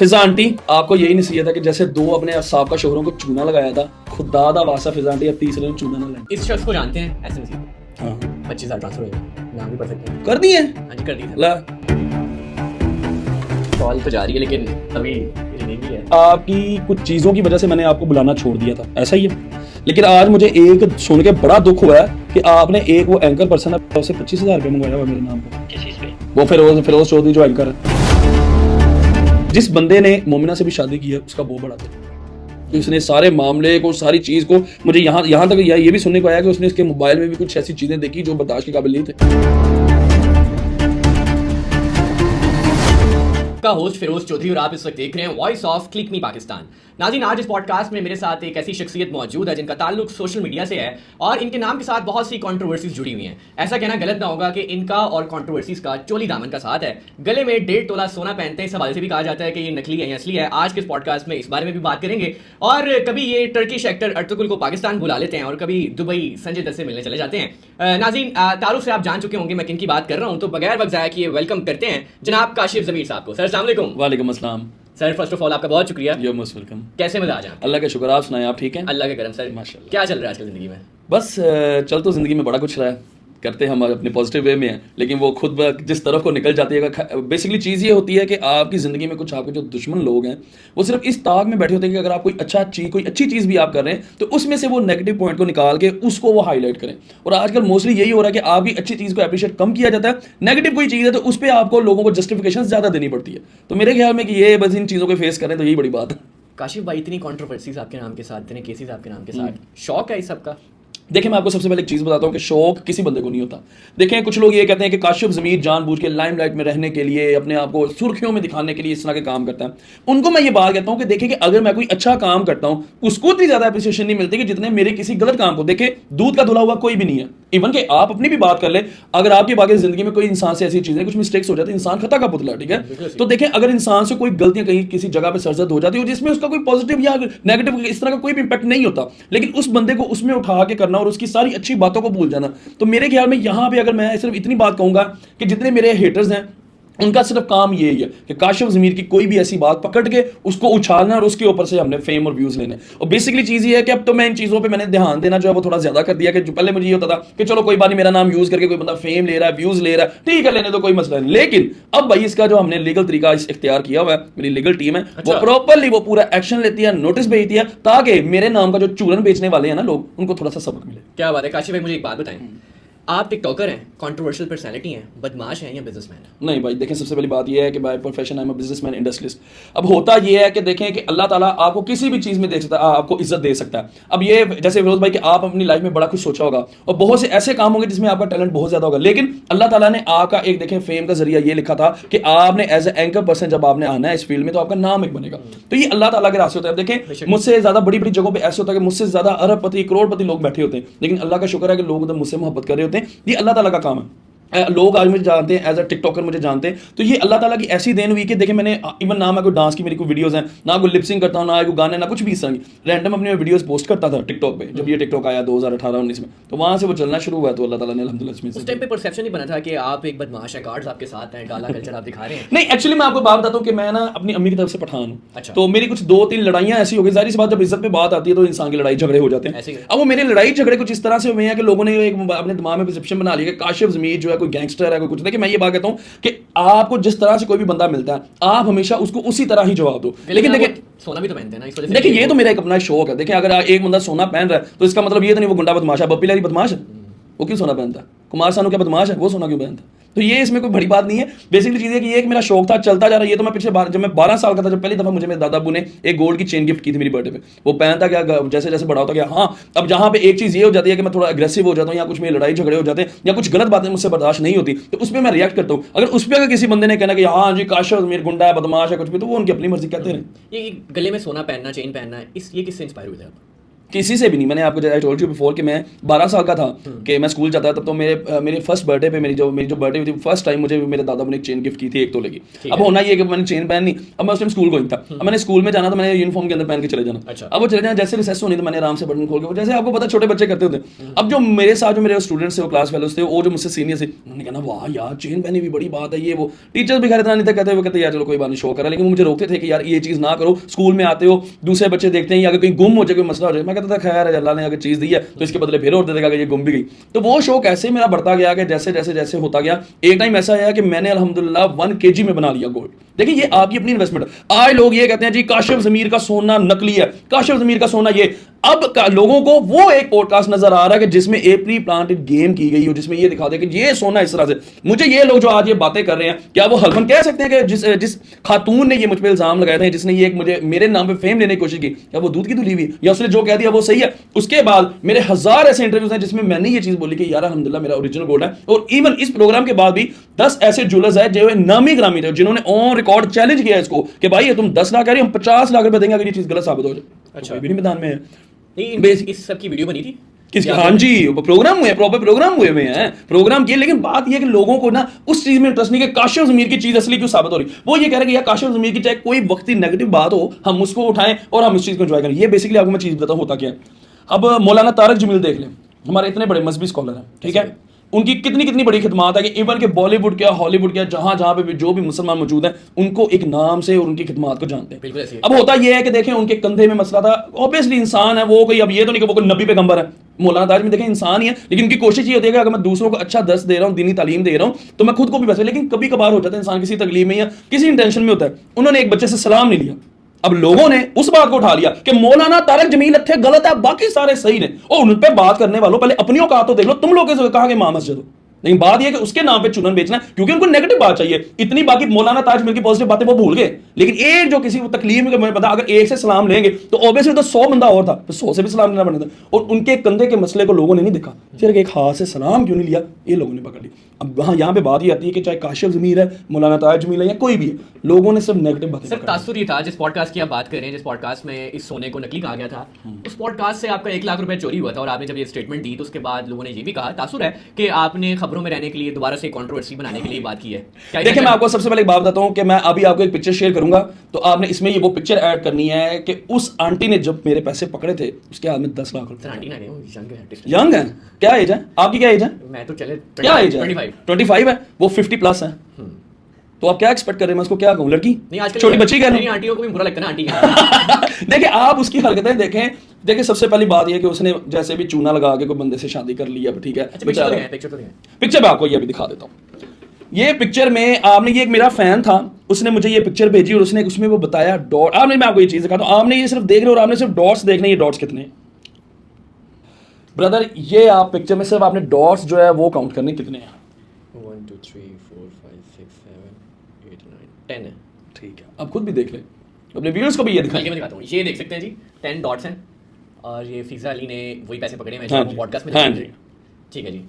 फिजा aunty, आपको यही नसीहत है कि जैसे दो अपने साबका शोहरों को चूना लगाया था, खुदा दा वासा फिजा आंटी अब तीसरे ने चूना ना लगाए। इस शख्स को जानते हैं ऐसे नसीब? हाँ 25,000 ट्रांसफर हुए, नाम भी पढ़ सकते हैं। कर दिए। हाँ जी कर दी ला कॉल तो जा रही है लेकिन अभी रिंग ही है। आपकी कुछ चीजों की वजह से मैंने आपको बुलाना छोड़ दिया था, ऐसा ही है। लेकिन आज मुझे एक सुन के बड़ा दुख हुआ है कि आपने एक वो एंकर पर्सन है उसे 25,000 रुपये मंगवाया हुआ मेरे नाम पर। किस चीज़ पे? वो फिरोज चौधरी जो एंकर है, जिस बंदे ने मोमिना से भी शादी की है उसका वो बड़ा था। उसने सारे मामले को, सारी चीज को, मुझे यहाँ तक ये भी सुनने को आया कि उसने इसके मोबाइल में भी कुछ ऐसी चीजें देखी जो बर्दाश्त के काबिल नहीं थे। का होस्ट फिरोज चौधरी और आप इस वक्त देख रहे हैं वॉइस ऑफ क्लिक मी पाकिस्तान। नाज़रीन, आज इस पॉडकास्ट में मेरे साथ एक ऐसी शख्सियत मौजूद है जिनका ताल्लुक सोशल मीडिया से है और इनके नाम के साथ बहुत सी कंट्रोवर्सीज जुड़ी हुई हैं। ऐसा कहना गलत ना होगा कि इनका और कंट्रोवर्सीज का चोली दामन का साथ है। गले में 1.5 तोला सोना पहनते हैं, इस हवाले से भी कहा जाता है कि ये नकली है या असली है। आज के इस पॉडकास्ट में इस बारे में भी बात करेंगे। और कभी ये टर्किश एक्टर अर्तुगरुल को पाकिस्तान बुला लेते हैं और कभी दुबई संजय दत्त से मिलने चले जाते हैं। नाज़रीन, तारुफ से आप जान चुके होंगे मैं किन की बात कर रहा हूँ, तो बगैर वक्त ज़ाया किए वेलकम करते हैं जनाब काशिफ ज़मीर साहब को। सर अस्सलाम वालेकुम। वालेकुम अस्सलाम। सर फर्स्ट ऑफ ऑल आपका बहुत शुक्रिया। यो मोस्ट वेलकम। कैसे मजाज हैं? अल्लाह का शुक्र, आप सुनाएं, आप ठीक हैं? अल्लाह के करम। सर माशाल्लाह। क्या चल रहा है आजकल जिंदगी में? बस चल तो जिंदगी में बड़ा कुछ रहा है, करते हम अपने पॉजिटिव वे में हैं, लेकिन वो खुद जिस तरफ को निकल जाती है। बेसिकली चीज़ ये होती है कि आपकी ज़िंदगी में कुछ आपके जो दुश्मन लोग हैं वो सिर्फ इस ताक में बैठे होते हैं कि अगर आप कोई अच्छी चीज़ भी आप कर रहे हैं तो उसमें से वो नेगेटिव पॉइंट को निकाल के उसको वो हाईलाइट करें। और आजकल मोस्टली यही हो रहा है कि आपकी अच्छी चीज़ को अप्रिशिएट कम किया जाता है, नेगेटिव कोई चीज़ है तो उस पर आपको लोगों को जस्टिफिकेशन ज़्यादा देनी पड़ती है। तो मेरे ख्याल में कि ये बस इन चीज़ों को फेस करें तो यही बड़ी बात है। काशिफ भाई, इतनी कंट्रोवर्सीज आपके नाम के साथ, इतने केसेस आपके नाम के साथ, शौक है इस सब का? देखिए, मैं आपको सबसे पहले एक चीज़ बताता हूँ कि शौक किसी बंदे को नहीं होता। देखें, कुछ लोग ये कहते हैं कि काशिफ ज़मीर जानबूझ के लाइमलाइट में रहने के लिए, अपने आप को सुर्खियों में दिखाने के लिए इस तरह के काम करता है। उनको मैं ये बात कहता हूँ कि देखिए कि अगर मैं कोई अच्छा काम करता हूँ उसको इतनी ज़्यादा अप्रिसिएशन नहीं मिलती कि जितने मेरे किसी गलत काम को। देखिए, दूध का धुला हुआ कोई भी नहीं है। इवन कि आप अपनी भी बात कर ले, अगर आपकी बाकी ज़िंदगी में कोई इंसान से ऐसी चीज़ें कुछ मिस्टेक्स हो जाती है, इंसान खता का पुतला, ठीक है। तो देखें, अगर इंसान से कोई गलतियां कहीं किसी जगह पे सरजद हो जाती है जिसमें उसका कोई पॉजिटिव या नेगेटिव इस तरह का कोई भी इंपैक्ट नहीं होता, लेकिन उस बंदे को उसमें उठा के करना और उसकी सारी अच्छी बातों को भूल जाना। तो मेरे ख्याल में यहाँ पे अगर मैं सिर्फ इतनी बात कहूंगा कि जितने मेरे हेटर्स हैं उनका सिर्फ काम यही है कि काशिफ ज़मीर की कोई भी ऐसी बात पकड़ के उसको उछालना और उसके ऊपर से हमने फेम और व्यूज लेने। और बेसिकली चीज़ ये है कि अब तो मैं इन चीज़ों पे मैंने ध्यान देना जो है वो थोड़ा ज़्यादा कर दिया। कि जो पहले मुझे ये होता था कि चलो कोई बात नहीं, मेरा नाम यूज़ करके कोई बंदा फेम ले रहा है, व्यूज़ ले रहा है, ठीक है, लेने तो कोई मसला नहीं। लेकिन अब भाई इसका जो हमने लीगल तरीका इख्तियार किया हुआ है, मेरी लीगल टीम है, वो प्रॉपरली वो पूरा एक्शन लेती है, नोटिस भेजती है, ताकि मेरे नाम का जो चूरन बेचने वाले हैं ना लोग, उनको थोड़ा सा सबक मिले। क्या बात है काशिफ भाई, मुझे एक बात बताएं, आप टिकटॉकर हैं, कंट्रोवर्शियल पर्सनालिटी हैं, बदमाश हैं या बिजनेसमैन हैं? नहीं भाई, देखें, सबसे पहली बात यह है कि by profession I am a businessman, industrialist. अब होता यह है कि देखें कि अल्लाह ताला आपको किसी भी चीज़ में दे सकता है, आपको इज्जत दे सकता है। अब ये जैसे फिरोज भाई कि आप अपनी लाइफ में बड़ा कुछ सोचा होगा और बहुत से ऐसे काम होंगे जिसमें आपका टैलेंट बहुत ज़्यादा होगा, लेकिन अल्लाह ताला ने आपका एक देखें फेम का जरिया ये लिखा था कि आपने एज ए एंकर पर्सन जब आपने आना है इस फील्ड में तो आपका नाम एक बनेगा। तो ये अल्लाह ताला के रास्ते होता है। देखें, मुझसे ज़्यादा बड़ी बड़ी जगहों पर ऐसे होता है कि मुझसे ज़्यादा अरबपति करोड़पति लोग बैठे होते हैं, लेकिन अल्लाह का शुक्र है कि लोग मुझसे मोहब्बत कर रहे होते हैं। ये अल्लाह ताला का काम है। लोग आज मुझे जानते हैं, एज अ टिकटॉकर मुझे जानते हैं, तो ये अल्लाह ताला की ऐसी देन हुई कि देखिए, मैंने इवन ना मैं कोई डांस की मेरी कोई वीडियोस हैं, ना कोई लिपसिंग करता हूँ, ना कोई गाने, ना कुछ भी इस तरह की रैंडम अपनी वीडियोस पोस्ट करता था टिकटॉक पे। जब ये टिकटॉक आया 2018-19 में, तो वहाँ से वो चलना शुरू हुआ। तो अल्लाह ताला ने अल्हम्दुलिल्लाह उस टाइम पे परसेप्शन नहीं बना था कि आप एक बदमाश हैं, कार्ड्स आपके साथ हैं, काला कल्चर आप दिखा रहे हैं? नहीं, एक्चुअली मैं आपको बात बताता हूँ कि मैं ना अपनी अम्मी की तरफ से पठान हूँ। अच्छा। तो मेरी कुछ 2-3 लड़ाइयाँ ऐसी हो गई। जाहिर सी बात, जब इज्जत पे बात आती है तो इंसान की लड़ाई झगड़े हो जाते हैं। अब वो मेरे लड़ाई झगड़े कुछ इस तरह से हुए हैं कि लोगों ने एक अपने दिमाग में परसेप्शन बना लिया कि काशिफ ज़मीर जो है कोई गैंगस्टर है, कोई कुछ। देखिए, मैं ये बात कहता हूं कि आपको जिस तरह से कोई भी बंदा मिलता है आप हमेशा उसको उसी तरह ही जवाब दो। लेकिन देखिए, सोना भी तो पहनते हैं ना, इस वजह से। देखिए, ये तो मेरा एक अपना शौक है। देखिए, अगर एक बंदा सोना पहन रहा है तो इसका मतलब ये तो नहीं वो गुंडा बदमाश है, बप्पी लारी बदमाश है। वो क्यों सोना पहनता है? कुमार सानू क्या बदमाश है? वो सोना क्यों पहनता है? तो ये इसमें कोई बड़ी बात नहीं है। बेसिकली चीज़ है कि ये एक मेरा शौक था, चलता जा रहा है। ये तो मैं पिछले बार जब मैं 12 साल का था, जब पहली दफ़ा मुझे मेरे दादा अब्बू ने एक गोल्ड की चेन गिफ्ट की थी मेरी बर्थडे पे, वो पहनता गया, जैसे जैसे बड़ा होता गया। हाँ, अब जहाँ पे एक चीज़ ये हो जाती है कि मैं थोड़ा अग्रेसिव हो जाता हूँ या कुछ मेरी लड़ाई झगड़े हो जाते हैं या कुछ गलत बातें मुझसे बर्दाश्त नहीं होती, तो उसमें मैं रिएक्ट करता हूँ। अगर उस पर अगर किसी बंदे ने कहना कि हाँ जी काशिफ ज़मीर गुंडा है, बदमाश है, कुछ भी, तो वो उनकी अपनी मर्जी कहते हैं। ये गले में सोना पहनना, चेन पहनना, ये किससे इंस्पायर हुए थे आप? किसी से भी नहीं। मैंने आपको आई टोल्ड यू बिफोर कि मैं 12 साल का था कि मैं स्कूल जाता था, तब तो मेरे फर्स्ट बर्थडे पे मेरी जो बर्थडे हुई थी, फर्स्ट टाइम मुझे मेरे दादा ने एक चेन गिफ्ट की थी 1 तोले की। अब होना ये कि मैंने चेन पहनी, अब मैं उस टाइम स्कूल गोइंग था, अब मैंने स्कूल में जाना तो मैंने यूनिफॉर्म के अंदर पहन के चले जाना। अच्छा। अब वो चले जाना, जैसे रिसेस होनी तो मैंने आराम से बटन खोल के, जैसे आपको पता छोटे बच्चे करते होते। अब जो मेरे साथ जो मेरे स्टूडेंट्स थे, वो क्लास फेलोज थे, वो जो मुझसे सीनियर थे, उन्होंने कहना वाह यार चेन पहनी भी बड़ी बात है, ये वो टीचर्स भी खैर इतना नहीं था, कहते यार चलो कोई बात नहीं शो करा, लेकिन मुझे रोकते थे कि यार ये चीज़ ना करो, स्कूल में आते हो दूसरे बच्चे देखते हैं, अगर कहीं गुम हो जाए कोई मसला हो जाए, मैं कहता था खैर अल्लाह ने अगर चीज़ दी है तो इसके बदले फिर और दे देगा कि ये गुम भी गई। तो वो शौक ऐसे मेरा बढ़ता गया कि जैसे जैसे जैसे होता गया, एक टाइम ऐसा आया कि मैंने अल्हम्दुलिल्लाह 1 kg में बना लिया गोल्ड। देखिए ये आपकी अपनी इन्वेस्टमेंट। आज लोग ये कहते हैं जी काशिफ ज़मीर का सोना नकली है, काशिफ ज़मीर का सोना ये। अब लोगों को वो एक पॉडकास्ट नजर आ रहा है कि जिसमें ए प्री प्लांटेड गेम की गई हो, जिसमें ये दिखा दे कि ये सोना इस तरह से। मुझे ये लोग जो आज ये बातें कर रहे हैं, क्या वो हल्फन कह सकते हैं कि जिस खातून ने ये मुझ पर इल्जाम लगाए थे, जिसने ये मुझे मेरे नाम पे फेम लेने की कोशिश की, क्या वो दूध की धुली हुई, या उसने जो कह दिया वो सही है? उसके बाद मेरे 1000 ऐसे इंटरव्यूज हैं जिसमें मैंने ये चीज बोली कि यार अल्हम्दुलिल्लाह मेरा ओरिजिनल गोल्ड है। और इवन इस प्रोग्राम के बाद भी 10 ऐसे ज्वेलर्स हैं जो नामी ग्रामी थे, जिन्होंने ऑन रिकॉर्ड चैलेंज किया इसको कि भाई ये तुम 10 लाख कह रही, हम 50 लाख रुपए देंगे अगर ये चीज गलत साबित हो जाए। अच्छा, भी नहीं मैदान में है। नहीं इस सब की वीडियो बनी थी किसकी? हाँ जी, प्रोग्राम हुए, प्रॉपर प्रोग्राम हुए हैं, प्रोग्राम किए। लेकिन बात यह है कि लोगों को ना उस चीज में इंटरेस्ट नहीं कि काशिफ ज़मीर की चीज असली क्यों साबित हो रही। वो ये कह रहे हैं कि यार काशिफ ज़मीर की चाहे कोई वक्ती नेगेटिव बात हो, हम उसको उठाएं और हम उस चीज को एंजॉय करें। ये बेसिकली आपको मैं चीज बताता हूं होता क्या है। अब मौलाना तारक जमील देख लें, हमारे इतने बड़े मजहबी स्कॉलर हैं, ठीक है, उनकी कितनी बड़ी खिदमत है कि इवन के बॉलीवुड क्या हॉलीवुड क्या जहां पे भी जो भी मुसलमान मौजूद हैं उनको एक नाम से और उनकी खिदमत को जानते हैं। अब होता यह है कि देखें उनके कंधे में मसला था, ऑब्वियसली इंसान है वो, कोई अब ये तो नहीं कि वो कोई नबी पैगंबर है। मौलाना ताज में देखें इंसान ही है, लेकिन उनकी कोशिश ये होती है कि अगर मैं दूसरों को अच्छा दर्स दे रहा हूँ, दीनी तालीम दे रहा हूँ, तो मैं खुद को भी वैसे। लेकिन कभी कभार हो जाता है इंसान किसी तकलीफ में या किसी इंटेंशन में होता है। उन्होंने एक बच्चे से सलाम नहीं लिया, अब लोगों ने उस बात को उठा लिया कि मौलाना तारक जमील थे गलत है, बाकी सारे सही ने। और उन पे बात करने वालों पहले अपनी औकात तो देख लो, तुम लोग कैसे कहा कि मां मस्जिद हो। लेकिन बात यह कि उसके नाम पे चुनन बेचना, क्योंकि उनको नेगेटिव बात चाहिए इतनी, बाकी मौलाना ताज मिल की पॉजिटिव बातें वो भूल गए। लेकिन एक जो किसी तकलीफ में मुझे पता, अगर एक से सलाम लेंगे तो ऑब्वियसली तो 100 बंदा और था, तो 100 से भी सलाम लेना पड़ता। और उनके कंधे के मसले को लोगों ने नहीं देखा, सिर्फ एक हाथ से सलाम क्यों नहीं लिया, ये लोगों ने पकड़ ली। अब हाँ यहाँ पे बात ये आती है कि चाहे काशिफ ज़मीर है, मौलाना ताज जमील है या कोई भी है, लोगों ने सब नेगेटिव बातें। सर तासुर ये था जिस पॉडकास्ट की आप बात कर रहे हैं, जिस पॉडकास्ट में इस सोने को नकली कहा गया था, उस पॉडकास्ट से आपका 1 लाख रुपए चोरी हुआ था। और आपने जब ये स्टेटमेंट दी तो उसके बाद लोगों ने ये भी कहा, तासुर है, कि आपने खबरों में रहने के लिए दोबारा से कंट्रोवर्सी बनाने के लिए बात की है। देखिए मैं आपको सबसे पहले एक बात बताता हूं कि मैं अभी आपको एक पिक्चर शेयर करूंगा, तो आपने इसमें ये वो पिक्चर ऐड करनी है कि उस आंटी ने जब मेरे पैसे पकड़े थे उसके हाथ में 10 लाख रुपए। आंटी ना यंग है, क्या एज है आपकी? क्या एज है? मैं तो चले क्या एज है? 25 है, वो 50 प्लस है। तो आप क्या एक्सपेक्ट कर रहे हैं, मैं उसको क्या कहूं? लड़की नहीं, आजकल छोटी बच्ची कह रही नहीं, आंटियों को भी बुरा लगता है ना आंटी। देखिए आप उसकी हरकतें देखें सबसे पहली बात यह कि उसने जैसे भी चूना लगा के कोई बंदे से शादी कर ली है, ठीक है। पिक्चर मैं आपको ये भी दिखा देता हूँ। ये पिक्चर में आपने, ये एक मेरा फैन था, उसने मुझे ये पिक्चर भेजी और उसने उसमें वो बताया डॉट। आपने, मैं आपको ये चीज दिखाता हूं, आपने ये सिर्फ देख रहे हो और आपने सिर्फ डॉट्स देखने, ये डॉट्स कितने हैं ब्रदर, ये आप पिक्चर में सिर्फ आपने डॉट्स जो है वो काउंट करने कितने हैं। 1 2 3 4 5 6 7 8 9 10 है। ठीक है, अब खुद भी देख ले, अपने व्यूअर्स को भी ये दिखाइए। मैं दिखाता हूँ, ये देख सकते हैं जी 10 डॉट्स हैं। और ये फिजा अली ने वही पैसे पकड़े हैं हाँ जो पॉडकास्ट में। हाँ जी, ठीक है जी।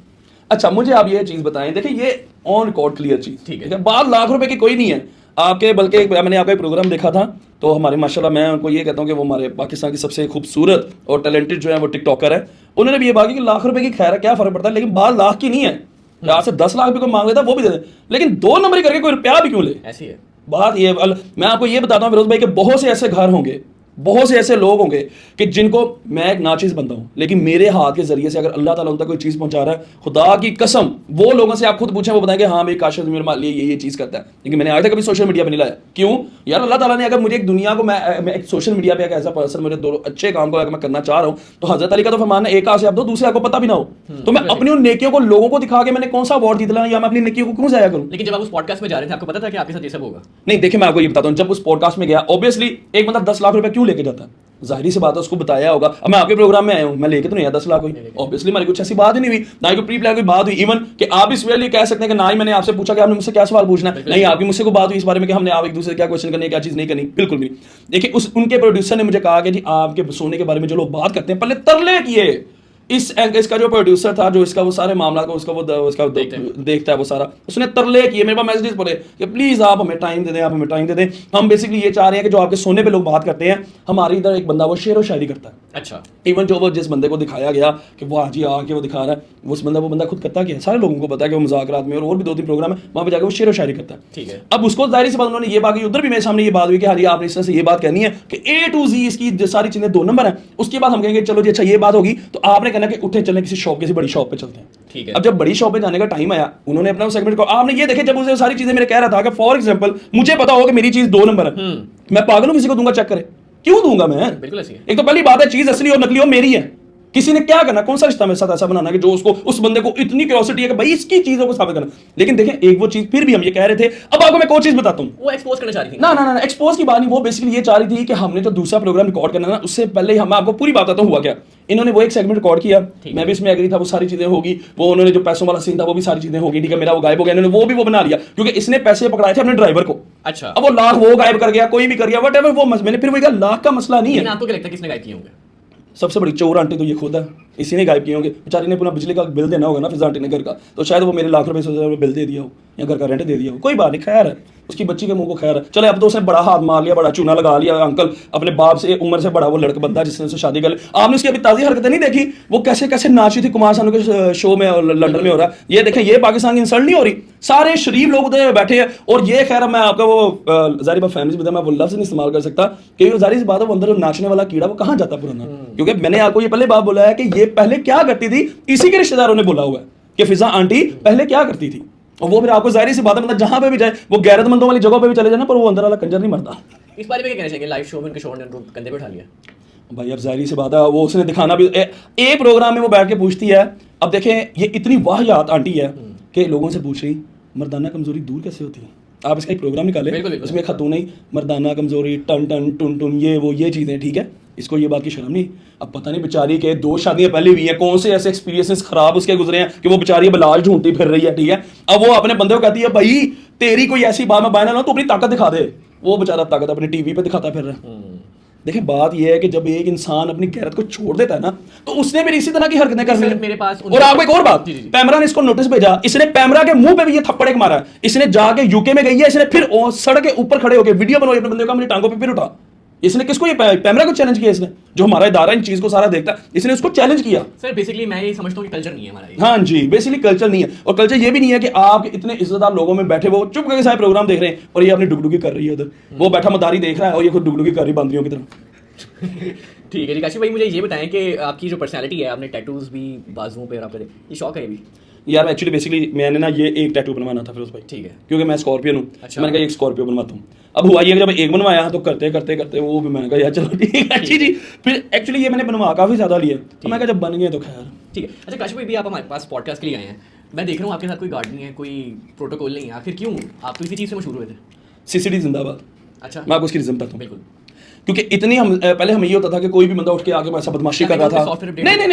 अच्छा मुझे आप ये चीज बताएं, देखिए ये ऑन रिकॉर्ड क्लियर चीज, ठीक है। 12 लाख रुपए की कोई नहीं है आपके, बल्कि मैंने आपका एक प्रोग्राम देखा था, तो हमारे माशाल्लाह मैं उनको ये कहता हूँ कि वो हमारे पाकिस्तान की सबसे खूबसूरत और टैलेंटेड जो है वो टिकटॉकर है, उन्होंने भी ये बात की कि लाख रुपए की खैर है, क्या फर्क पड़ता है, लेकिन 12 लाख की नहीं है। यहाँ से 10 लाख भी कोई मांग लेता वो भी दे दे, लेकिन 2 नंबर करके कोई रुपया भी क्यों ले, ऐसी है बात ये। मैं आपको ये बताता हूँ फिरोज भाई कि बहुत से ऐसे घर होंगे, बहुत से ऐसे लोग होंगे कि जिनको, मैं एक नाचीज बंदा हूं, लेकिन मेरे हाथ के जरिए से अगर अल्लाह ताला उन तक कोई चीज पहुंचा रहा है, खुदा की कसम वो लोगों से आप खुद पूछें, वो बताएंगे हाँ भाई काशिफ ज़मीर मान लिए ये चीज करता है, लेकिन मैंने आज तक कभी सोशल मीडिया पे नहीं लाया। क्यों यार? अल्लाह ताला ने अगर मुझे एक दुनिया को, मैं एक सोशल मीडिया पे एक ऐसा पर्सन, मुझे 2 अच्छे काम को अगर मैं करना चाह रहा हूं, तो हजरत अली का तो फरमान है, एक हाथ से आप दो, दूसरे हाथ को पता भी ना हो, तो मैं अपनी उन नेकियों को लोगों को दिखा के मैंने कौन सा अवार्ड जीतना, या मैं अपनी नेकियों को क्यों जाया करूं? लेकिन जब आप उस पॉडकास्ट में जा रहे थे आपको पता था कि आपके साथ ये सब होगा? नहीं, देखिए मैं आपको ये बताता हूं, जब उस पॉडकास्ट में गया, ऑब्वियसली एक बंदा 10 लाख रुपए क्यों लेके जाता है, जाहिर सी बात है उसको बताया होगा। अब मैं आपके प्रोग्राम में आया हूं, मैं लेके तो नहीं आया 10 लाख हुई, ऑब्वियसली हमारी कुछ ऐसी बात ही नहीं हुई, ना ही कोई प्री प्लान कोई बात हुई। इवन कि आप इस वे कह सकते हैं कि ना ही मैंने आपसे पूछा कि आपने मुझसे क्या सवाल पूछना है, नहीं आपकी मुझसे कोई बात हुई इस बारे में कि हमने आप एक दूसरे से क्या क्वेश्चन करने, क्या चीज नहीं करनी, बिल्कुल भी नहीं। देखिए उनके प्रोड्यूसर ने मुझे कहा कि जी आपके सोने के बारे में जो लोग बात करते हैं, पहले तरले किए, इसका जो प्रोड्यूसर था, जो इसका वो सारे मामला को उसका देखता है वो सारा, उसने तरले किए, मेरे पास मैसेजेस पड़े कि प्लीज आप हमें टाइम दे दें, आप हमें टाइम दे दें। हम बेसिकली ये चाह रहे हैं कि जो आपके सोने पे लोग बात करते हैं, हमारे इधर एक बंदा वो शेर व शायरी करता है। अच्छा। इवन जो वो जिस बंदे को दिखाया गया कि वो आज ही आके वो दिखा रहा है, वो बंदा खुद करता क्या है, सारे लोगों को पता है कि वो मुज़ाकरात में और भी 2-3 प्रोग्राम है वहाँ पे जाकर वो शेर व शायरी करता है। ठीक है। अब उसको जाहिर सी बात उन्होंने ये बात की, उधर भी मेरे सामने ये बात हुई कि हाँ जी आपने इस तरह से ये बात कहनी है कि A to Z इसकी सारी चीजें 2 नंबर है। उसके बाद हम कहेंगे चलो जी अच्छा ये बात होगी, तो आपने कहना कि उठे चले किसी शॉप, किसी बड़ी शॉप पे चलते हैं। ठीक है। अब जब बड़ी शॉप पे जाने का टाइम आया, उन्होंने अपना सेगमेंट को, आपने ये देखे जब उसे सारी चीजें मेरे कह रहा था कि फॉर एग्जांपल मुझे पता हो कि मेरी चीज 2 नंबर है, मैं पागल हूं किसी को दूंगा चेक करे? क्यों दूंगा मैं? बिल्कुल ऐसी है। एक तो पहली बात है चीज असली और नकली हो मेरी है, किसी ने क्या करना, कौन सा रिश्ता मेरे साथ ऐसा बनाना कि जो उसको उस बंदे को इतनी क्यूरियोसिटी है कि भाई इसकी चीजों को साबित करना। लेकिन देखें एक वो चीज फिर भी हम ये कह रहे थे, अब आपको मैं कोई चीज बताता हूं, वो एक्सपोज करना चाह रही थी ना एक्सपोज की बात नहीं, वो बेसिकली ये चाह रही थी कि हमने जो दूसरा प्रोग्राम रिकॉर्ड करना ना, उससे पहले हम आपको पूरी बात बताता हूं हुआ क्या। इन्होंने वो एक सेगमेंट रिकॉर्ड किया, मैं भी इसमें एग्री था, वो सारी चीजें होगी, वो उन्होंने जो पैसों वाला सीन था वो भी सारी चीजें होगी, ठीक है, मेरा वो गायब हो गया, इन्होंने वो भी वो बना लिया क्योंकि इसने पैसे पकड़ाए थे अपने ड्राइवर को। अच्छा। अब वो लाख वो गायब कर गया, कोई भी कर गया, वट वो मैंने फिर वही कहा लाख का मसला नहीं है। आपको क्या लगता है किसने गायब किए होंगे? सबसे बड़ी चोर आंटी तो ये खुद है, इसी ने गायब किए होंगे। बेचारी ने पूरा बिजली का बिल देना होगा ना फिजा आंटी ने घर का, तो शायद वो मेरे लाख रुपए से बिल दे दिया हो या घर का रेंट दे दिया हो, कोई बात नहीं, खैर है, उसकी बच्ची के मुंह को खैर है। चले अब तो उसने बड़ा हाथ मार लिया, बड़ा चूना लगा लिया, अंकल अपने बाप से उम्र से बड़ा वो लड़का बंदा जिसने उससे शादी कर ली। आपने उसकी अभी ताज़ी हरकतें नहीं देखी, वो कैसे कैसे नाची थी कुमार सानू के शो में लंदन में हो रहा है। ये देखें, ये पाकिस्तान की इंसल्ट नहीं हो रही, सारे शरीफ लोग उधर बैठे हैं। और ये खैर मैं आपका वो जारी बात फैमिली में मैं वो लफ्ज़ नहीं इस्तेमाल कर सकता कि वो जारी सी बात है, वो अंदर नाचने वाला कीड़ा वो कहाँ जाता पुराना, क्योंकि मैंने आपको ये पहले बात बोला है कि ये पहले क्या करती थी, इसी के रिश्तेदारों ने बोला हुआ है कि फिजा आंटी पहले क्या करती थी। और वो फिर आपको जाहिर सी बात है, मतलब जहां पे भी जाए, वो गैरतमंदों वाली जगह पे भी चले जाए ना, पर वो अंदर वाला कंजर नहीं मरता। इस बारे में क्या कहना चाहिए? लाइव शो में उनके शोर ने उनको कंधे पे उठा लिया भाई, अब जाहिर सी बात है, वो उसने दिखाना भी एक प्रोग्राम में वो बैठ के पूछती है। अब देखें ये इतनी वाहियात आंटी है कि लोगों से पूछ रही मर्दाना कमजोरी दूर कैसे होती है। आप इसका एक प्रोग्राम निकाले, उसमें खतून नहीं मर्दाना कमजोरी टन टन टुन टुन ये चीजें, ठीक है, इसको ये बात की शर्म नहीं। अब पता नहीं बेचारी के 2 शादियां पहले हुई हैं, कौन से ऐसे एक्सपीरियंसेस खराब उसके गुजरे हैं कि वो बेचारी बलाज ढूंढती फिर रही है, ठीक है। अब वो अपने बंदे को कहती है भाई तेरी कोई ऐसी बात मैं बयान ना, तो अपनी ताकत दिखा दे। वो बेचारा ताकत अपने टीवी पे दिखाता फिर रहा है। देखिए बात यह है कि जब एक इंसान अपनी गैरत को छोड़ देता है ना, तो उसने भी इसी तरह की हरकतें करनी है। मेरे पास और आपको एक और बात, पैमरा ने इसको नोटिस भेजा, इसने पैमरा के मुंह पे भी ये थप्पड़ एक मारा है। इसने जाके यूके में गई है, इसने फिर सड़क के ऊपर खड़े होकर वीडियो बनवाई अपने बंदे का, मेरी टांगों पे फिर उठा। इसने किसको, ये पैमरा को चैलेंज किया, इसने जो हमारा इदारा इन चीज को सारा देखता है, इसने उसको चैलेंज किया। सर बेसिकली मैं ये समझता हूँ कि कल्चर नहीं है हमारा ये। हाँ जी, बेसिकली कल्चर नहीं है। और कल्चर ये भी नहीं है कि आप इतने इज्जतदार लोगों में बैठे वो चुप करके सारे प्रोग्राम देख रहे हैं और ये अपनी डुगडुगी कर रही है उधर, वो बैठा मदारी देख रहा है और ये खुद डुगडुगी कर रही बंदरियों की तरह। ठीक है जी काशिफ भाई, मुझे ये बताएं कि आपकी जो पर्सनैलिटी है, आपने टैटूज भी बाजुओं पे और आप पे, ये शौक है ये भी? यार एक्चुअली बेसिकली मैंने ना ये एक टैटू बनवाना था फिरोज भाई, ठीक है, क्योंकि मैं स्कॉर्पियन हूँ। अच्छा। मैंने कहा एक स्कॉर्पियो बनवाता हूँ। अब हुआ ये जब एक बनवाया तो करते करते वो भी मैंने कहा यार चलो ठीक है अच्छी जी। फिर एक्चुअली ये मैंने बनवा काफ़ी ज़्यादा लिया, तो मैं कहा जब बन गए तो खैर ठीक है। अच्छा काशिफ भाई, भी आप हमारे पास पॉडकास्ट के लिए आए हैं, मैं देख रहा हूँ आपके साथ कोई गार्ड नहीं है, कोई प्रोटोकॉल नहीं है, आखिर क्यों? आप तो इसी चीज़ से मशहूर हुए थे। सीसीडी जिंदाबाद। अच्छा। मैं आपको उसकी रीजन बताता हूँ। बिल्कुल। क्योंकि इतनी हम पहले हमें ये होता था कि कोई भी बंदा उठ के आगे ऐसा बदमाशी कर रहा था। नहीं,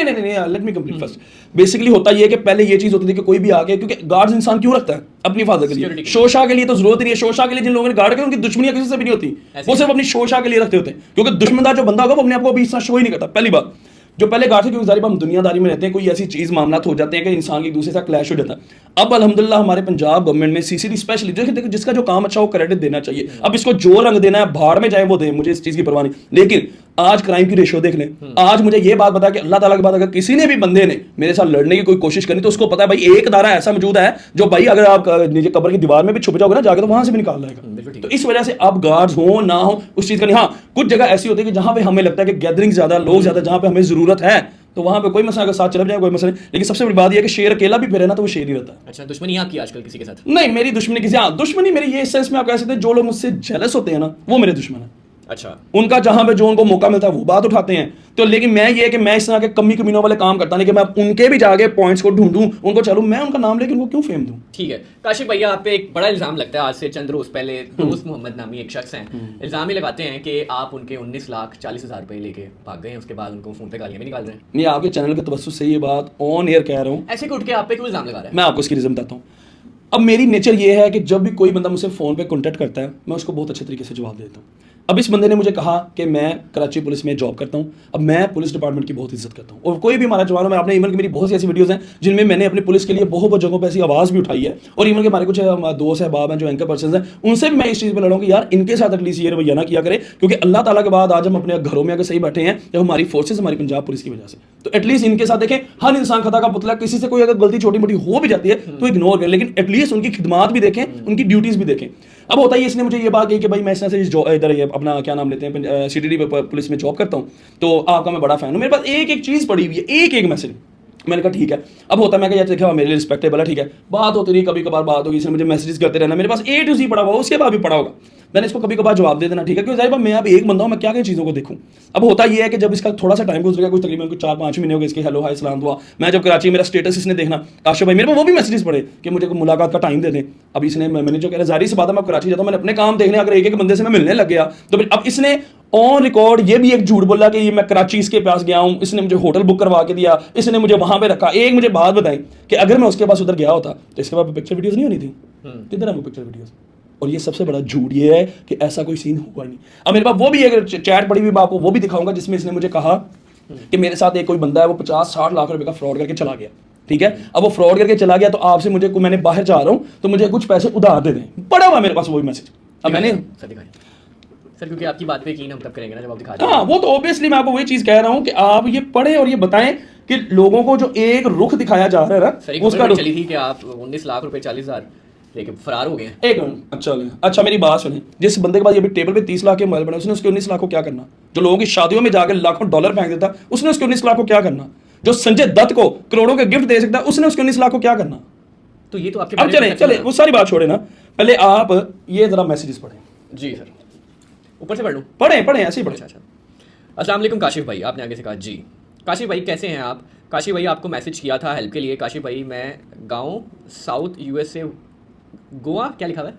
let me complete first. Basically होता ये कि पहले ये चीज होती थी कि कोई भी आके, क्योंकि गार्ड्स इंसान क्यों रखता है? अपनी हिफाजत के लिए, शोशा के लिए तो जरूरत नहीं है। शोशा के लिए जिन लोगों ने गार्ड किया उनकी दुश्मनियां किसी से भी नहीं होती, वो सिर्फ अपनी शोशा के लिए रखते होते हैं, क्योंकि दुश्मनदार जो बंदा होगा वो अपने आप को अभी इतना शो ही नहीं करता। पहली बात जो पहले गार्ड थे, क्योंकि जारी हम दुनियादारी में रहते हैं, कोई ऐसी चीज मामला हो जाते हैं कि इंसान एक दूसरे से क्लैश हो जाता है। अब अल्हम्दुलिल्लाह हमारे पंजाब गवर्नमेंट में सीसीडी स्पेशली देखो जिसका जो काम अच्छा हो क्रेडिट देना चाहिए। अब इसको जो रंग देना है भाड़ में जाए वो दे, मुझे इस चीज की परवाह नहीं। लेकिन आज क्राइम की रेशियो देख लें, आज मुझे ये बात पता है कि अल्लाह ताला के बाद अगर किसी ने भी बंदे ने मेरे साथ लड़ने की कोई कोशिश करनी तो उसको पता है भाई एक दारा ऐसा मौजूद है जो भाई अगर आप नीचे कब्र की दीवार में भी छुप जाओगे ना जाके तो वहां से भी निकाल लाएगा। तो इस वजह से अब गार्ड्स हो ना हो उस चीज का नहीं। हाँ, कुछ जगह ऐसी होती है कि जहां पे हमें लगता है कि गैदरिंग ज्यादा, लोग ज्यादा, जहां पे हमें जरूरत है तो वहां पे कोई मसला अगर साथ चला जाए कोई मसला नहीं। लेकिन सबसे बड़ी बात यह है कि शेर अकेला भी फिरे ना तो वो शेर ही रहता है। अच्छा, दुश्मनी आपकी आजकल किसी के साथ? नहीं, मेरी दुश्मनी किसी, हाँ दुश्मनी मेरी ये सेंस में आप कह सकते हैं जो लोग मुझसे जेलस होते हैं ना वो मेरे दुश्मन है। अच्छा। उनका जहां पे जो उनको मौका मिलता है वो बात उठाते हैं। तो लेकिन मैं ये कि मैं इस तरह के कमी कमीनों वाले काम करता नहीं कि मैं उनके भी जाके पॉइंट्स को ढूंढूं, उनको चलूं, मैं उनका नाम लेके उनको क्यों फेम दूं। ठीक है काशिफ भैया, आप पे एक बड़ा इल्जाम लगता है आज से चंद रोज पहले। दोस्त मोहम्मद नामी एक शख्स हैं, इल्जाम ये लगाते हैं कि आप उनके 19,40,000 रुपए लेके भाग गए हैं, उसके बाद उनको फोन पे गालियां भी निकाल रहे हैं। नहीं, आपके चैनल के तवज्जुह से ये बात ऑन एयर कह रहा हूँ। ऐसे उठ के आप पे क्यों इल्जाम लगा रहा है? मैं आपको इसकी रीजन बताता हूँ। अब मेरी नेचर ये है कि जब भी कोई बंदा मुझसे फ़ोन पे कॉन्टैक्ट करता है मैं उसको बहुत अच्छे तरीके से जवाब देता हूँ। अब इस बंदे ने मुझे कहा कि मैं कराची पुलिस में जॉब करता हूँ। अब मैं पुलिस डिपार्टमेंट की बहुत इज्जत करता हूँ और कोई भी हमारा जवान हो, मैं आपने इवन की मेरी बहुत सी ऐसी वीडियोज़ हैं जिनमें मैंने अपनी पुलिस के लिए बहुत जगहों पर ऐसी आवाज़ भी उठाई है। और इवन के हमारे कुछ दोस्त अहबाब हैं जो एंकर पर्सन हैं, उनसे भी मैं इस चीज़ पर लड़ा हूँ कि यार इनके साथ एटलीस्ट ये रवैया ना किया करे, क्योंकि अल्लाह ताला के बाद आज हम अपने घरों में अगर सही बैठे हैं जब हमारी फोर्सेस हमारी पंजाब पुलिस की वजह से, तो एटलीस्ट इनके साथ देखें हर इंसान खता का पुतला, किसी से कोई अगर गलती छोटी मोटी हो भी जाती है तो इग्नोर करें, लेकिन एटलीस्ट उनकी खिदमात भी देखें, उनकी ड्यूटीज़ भी देखें। अब होता है इसने मुझे ये बात कही कि भाई मैं इस तरह से इधर ये अपना क्या नाम लेते हैं CTD पुलिस में जॉब करता हूँ, तो आपका मैं बड़ा फैन हूँ, मेरे पास एक चीज़ पड़ी हुई है, एक मैसेज। मैंने कहा ठीक है। अब होता है मैं क्या देखा मेरे लिए रिस्पेक्टेबल है, ठीक है, बात होती रही, कभी कभार बात होगी, इसने मुझे मैसेज करते रहना, मेरे पास A to Z पड़ा हुआ, उसके बाद भी पड़ा होगा, मैंने इसको कभी कभार जवाब दे देना, ठीक है, क्योंकि जाहिर बात मैं अब एक बंदा हूँ, मैं क्या क्या चीज़ों को देखूँ। अब होता ये है कि जब इसका थोड़ा सा टाइम गुजरेगा, कुछ तकरीबन कुछ 4-5 महीने हो गए इसके हेलो हाय सलाम दुआ, मैं जब कराची मेरा स्टेटस इसने देखना, काशिफ भाई मेरे को वो भी मैसेजेस पड़े कि मुझे मुलाकात का टाइम दे दें। अब इसने मैंने जो कह रहा जारी सी बात है, मैं कराची जाता हूँ, मैंने अपने काम देखने, अगर एक बंदे से मैं मिलने लग गया तो फिर अब इसने ऑन रिकॉर्ड ये भी एक झूठ बोला कि ये मैं कराची इसके पास गया हूँ, इसने मुझे होटल बुक करवा के दिया, इसने मुझे वहां पे रखा। एक मुझे बात बताई कि अगर मैं उसके पास उधर गया होता तो इसके बाद पिक्चर वीडियोस नहीं होनी थी, किधर है वो पिक्चर वीडियोस। और ये सबसे बड़ा झूठ ये है कि ऐसा कोई सीन हुआ नहीं। अब मेरे पास वो भी एक चैट पड़ी हुई, मैं आपको वो भी दिखाऊंगा, जिसमें इसने मुझे कहा कि मेरे साथ एक कोई बंदा है वो 50-60 लाख रुपए का फ्रॉड करके चला गया, ठीक है। अब वो फ्रॉड करके चला गया तो आपसे मुझे मैंने बाहर जा रहा हूँ तो मुझे कुछ पैसे उधार दे दें, पड़ा हुआ मेरे पास वही मैसेज। अब मैंने सर क्योंकि आपकी बात पे यकीन हम तब करेंगे ना जब आप दिखा दें। हाँ, वो तो ऑब्वियसली मैं आपको वही चीज कह रहा हूँ कि आप ये पढ़ें और ये बताएं कि लोगों को जो एक रुख दिखाया जा रहा है सर, ना उसका रुख चली थी कि आप 19 लाख रुपए 40 हजार लेके फरार हो गए हैं। एक मिनट, अच्छा मेरी बात सुने, जिस बंदे के पास ये भी टेबल पे 30 लाख के मोबाइल बना, उसने उसके 19 लाख को क्या करना? जो लोगों की शादियों में जाकर लाखों डॉलर फेंक देता उसने उसके 19 लाख को क्या करना? जो संजय दत्त को करोड़ों के गिफ्ट दे सकता उसने उसके 19 लाख को क्या करना? तो ये तो आपके अब चले वो सारी बात छोड़े ना, पहले आप ये जरा मैसेजेस पढ़ें। जी सर, ऊपर से पढ़ लूँ? पढ़ें ऐसे ही पढ़ें। अच्छा। अस्सलाम वालेकुम काशिफ भाई, आपने आगे से कहा जी। काशिफ भाई कैसे हैं आप? काशिफ भाई आपको मैसेज किया था हेल्प के लिए। काशिफ भाई मैं गांव साउथ USA गोवा, क्या लिखा हुआ है?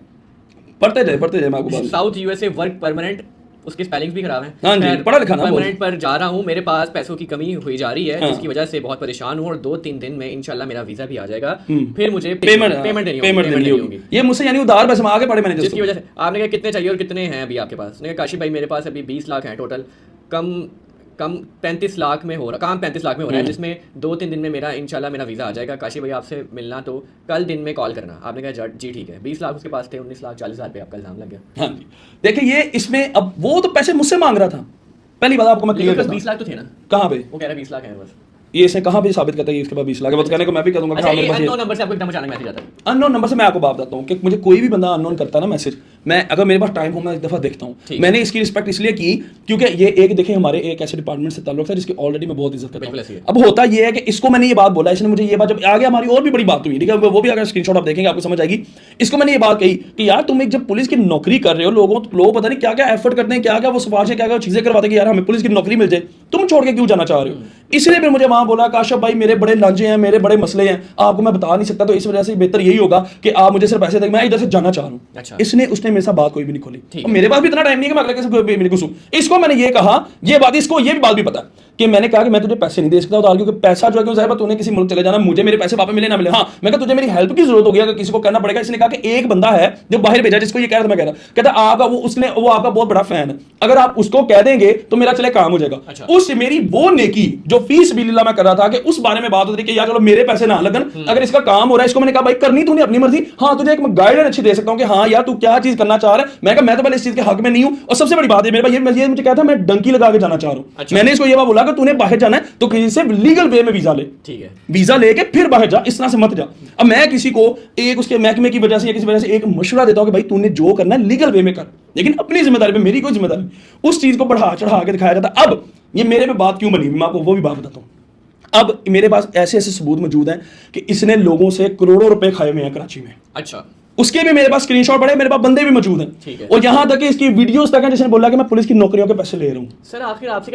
पढ़ते जाए मैं आपको साउथ USA वर्क परमानेंट, उसकी स्पेलिंग्स भी खराब है। हाँ जी, पढ़ा लिखा ना। परमानेंट पर जा रहा हूँ, मेरे पास पैसों की कमी हुई जा रही है, हाँ। जिसकी वजह से बहुत परेशान हूँ और 2-3 दिन में इंशाल्लाह मेरा वीजा भी आ जाएगा, फिर मुझे पेमेंट देनी होगी। ये मुझसे यानी उधार पैसे आगे पड़े मैंने, जिसकी वजह से आपने कहा कितने चाहिए और कितने हैं अभी आपके पास? ने काशिफ भाई मेरे पास अभी 20 लाख हैं टोटल, कम 35 लाख में हो रहा, काम 35 लाख में हो रहा है, जिसमें 2-3 दिन में मेरा इंशाल्लाह मेरा वीज़ा आ जाएगा। काशिफ भाई आपसे मिलना तो कल दिन में कॉल करना। आपने कहा जी ठीक है। 20 लाख उसके पास थे, 19 लाख 40 हज़ार पे आपका इल्जाम लग गया। हाँ जी, देखिए ये इसमें अब वो तो पैसे मुझसे मांग रहा था, पहली बात आपको मैं क्लियर करता हूं। 20 लाख तो थे ना? कहाँ पे? वो कह रहा है 20 लाख है बस। ये इसे कहाँ पे साबित करता है इसके पास 20 लाख है? कहने को मैं भी कहूंगा अननोन नंबर से आपको एकदम अचानक मैसेज आता है। अननोन नंबर से मैं आपको बात बताता हूँ कि मुझे कोई भी बंदा अननोन करता है ना मैसेज, मैं अगर मेरे पास टाइम हो मैं एक दफा देखता हूँ। मैंने इसकी रिस्पेक्ट इसलिए की क्योंकि ये एक देखिए हमारे एक ऐसे डिपार्टमेंट से ताल्लुक था जिसकी ऑलरेडी मैं बहुत इज्जत करता हूँ। अब होता ये है कि इसको मैंने ये बात बोला, इसने मुझे ये बात, जब आगे हमारी और भी बड़ी बात हुई, ठीक है, वो भी अगर स्क्रीनशॉट आप देखेंगे आपको समझ आएगी। इसको मैंने ये बात कही कि यार तुम एक जब पुलिस की नौकरी कर रहे हो, लोग पता नहीं क्या क्या एफर्ट करते हैं, क्या क्या वो सिफारिशें, क्या क्या चीजें करवाते हैं कि यार हमें पुलिस की नौकरी मिल जाए, तुम छोड़ के क्यों जाना चाह रहे हो? इसलिए फिर मुझे वहां बोला काशिफ भाई मेरे बड़े लांझे हैं, मेरे बड़े मसले हैं, आपको मैं बता नहीं सकता, तो इस वजह से बेहतर यही होगा कि आप मुझे सिर्फ पैसे दें, मैं इधर से जाना चाह रहा हूँ। अच्छा। उसने मेरे साथ बात कोई भी नहीं खोली, मेरे पास भी इतना टाइम नहीं है कि मैं अगले कैसे घुसूं। इसको मैंने ये कहा, ये बात इसको ये भी बात भी पता कि मैंने कहा कि मैं तुझे पैसे नहीं दे सकता उधार, क्योंकि पैसा जो है क्यों साहब तूने किसी मुल्क चले जाना, मुझे मेरे पैसे वापस मिले ना मिले, हाँ मैं कहा तुझे मेरी हेल्प की जरूरत होगी, अगर किसी को करना पड़ेगा। इसने कहा कि एक बंदा है जो बाहर भेजा, जिसको ये कह रहा था, मैं कह रहा कहता आपका वो आपका बहुत बड़ा फैन है, अगर आप उसको कह देंगे तो मेरा चले काम हो जाएगा। अच्छा। उस मेरी वो नेकी जो फीस बिल्ला मैं कर रहा था कि उस बारे में बात होती कि यार चलो मेरे पैसे ना लगन, अगर इसका काम हो रहा है, इसको मैंने कहा भाई करनी तूने अपनी मर्जी, हाँ तुझे एक गाइडलाइन अच्छी दे सकता हूँ कि हाँ यार तू क्या चीज करना चाह रहा है। मैं कहा मैं तो पहले इस चीज के हक में नहीं हूँ, और सबसे बड़ी बात है मेरे पास ये मुझे कहता मैं डंकी लगा के जाना चाह रहा हूँ। अच्छा। मैंने इसको ये बात बोला कि तूने बाहर जाना है तो किसी से लीगल वे में वीजा ले, ठीक है, वीजा लेके फिर बाहर जा, इस तरह से मत जा। अब मैं किसी को एक उसके महकमे की वजह से या किसी वजह से एक मशवरा देता हूं कि भाई तूने जो करना है लीगल वे में कर, लेकिन अपनी जिम्मेदारी पे, मेरी कोई जिम्मेदारी, उस चीज को बढ़ा चढ़ा के दिखाया जाता। अब ये मेरे पे बात क्यों बनी, मैं आपको वो भी बात बताता हूँ। अब मेरे पास ऐसे ऐसे सबूत मौजूद हैं कि इसने लोगों से करोड़ों रुपए खाए हुए हैं कराची में। अच्छा, उसके भी मेरे पास स्क्रीनशॉट पड़े, मेरे पास बंदे भी मौजूद हैं, और यहां तक कि इसकी वीडियोस तक हैं जिसने बोला कि मैं पुलिस की नौकरियों के पैसे ले रहा हूं। सर आखिर आपसे